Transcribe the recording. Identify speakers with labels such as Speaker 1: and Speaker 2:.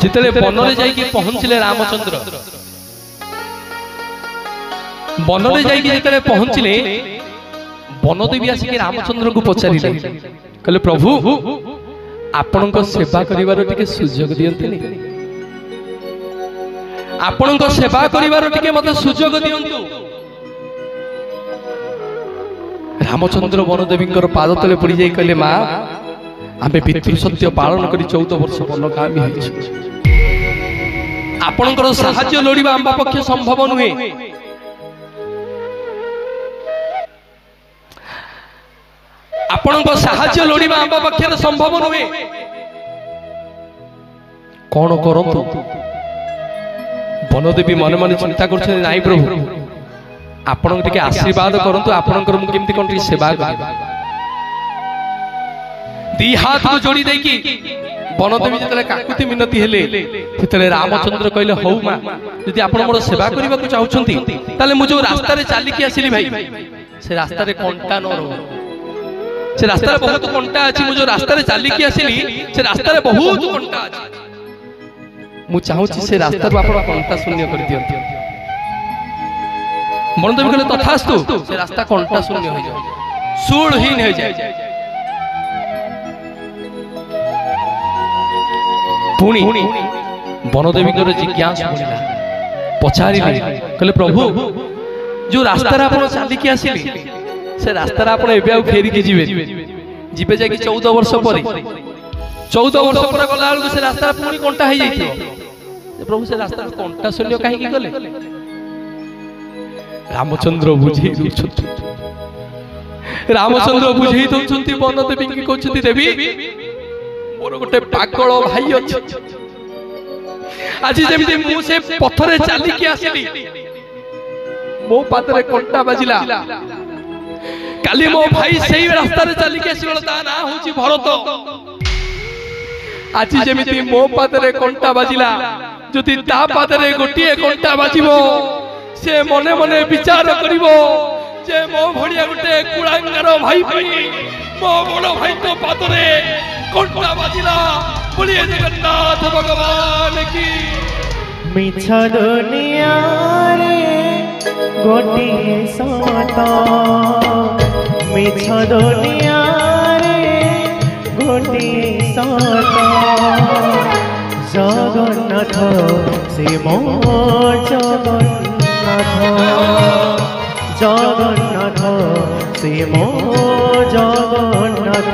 Speaker 1: जितने वन में जाइए पहुंचले रामचंद्र वन में जाइए जितने पहुंचले वनदेवी आसिक रामचंद्र को पचारे कहले प्रभु आपण सेवा करिवार टिके सुजोग दियंतुनी आपण सेवा करिवार टिके मते सुजोग दियंतु। रामचंद्र वनदेवी पाद तले पड़ी जाई कहले मां आमे पितृ सत्य पालन करी 14 वर्ष वनगामी होइछु आपणकर साहाय्य लोड़िबा आम पक्ष संभव नुहे आपणकर साहाय्य लोड़िबा आम पक्ष संभव नुहे कौन करंतु वनदेवी मन मन चिंता करछन नाई प्रभु आपण टिके आशीर्वाद करंतु आपणकर मु केमति कोन सेवा करिबा दी हाथ को जोड़ी देकी वनदेवी जतले काकुति मिनती हेले सेतले रामचंद्र कहले हौ मा यदि आपण मोर सेवा करिबा को चाहुछंती ताले मु जो रास्ता रे चाली के आसिली भाई से रास्ता रे कंटा न रो से रास्ता रे बहुत कंटा अछि मु जो रास्ता रे चाली के आसिली से रास्ता रे बहुत कंटा अछि मु चाहूची से रास्ता रो आपण कंटा शून्य कर दियंती वनदेवी कहले तथास्तु से रास्ता कंटा शून्य हो जाय सूळहीन हो जाय पुणी वनदेवी जिज्ञासा बढ़ला पचारे कहले प्रभु जो रास्ता आप चलिक आसिले से रास्ता आप फेरिकी जीवे जीवे जाकि 14 वर्ष पर 14 वर्ष पर गला से रास्ता पुणी कंटा हो जाए प्रभु से रास्ता कंटा शून्य कहीं गले रामचंद्र बुझे रामचंद्र बुझे दौरान वनदेवी की कहते देवी मोर गोटे पागल भाई अच्छे आज जमी मुझे पथरे चलिकी आसिली मो पादरे कंटा बाजिला काली मो भाई सही रास्ता चलिकी आसिला ता ना होची भरत आज जमी मो पादरे कंटा बाजिला जदि ता पादरे गोटे कंटा बाजिबो से मने मने विचार करिवो जे मो भड़िया गोटे कुलांगार भाई भाई मो बड़ भाई तो पादरे कंटा बाजिला बोलिए जगन्नाथ भगवान की।
Speaker 2: मिछ दुनिया रे गोटे सत मिछ दुनिया रे गोटे सत जगन्नाथ से मो जगन्नाथ जगन्नाथ से मो जगन्नाथ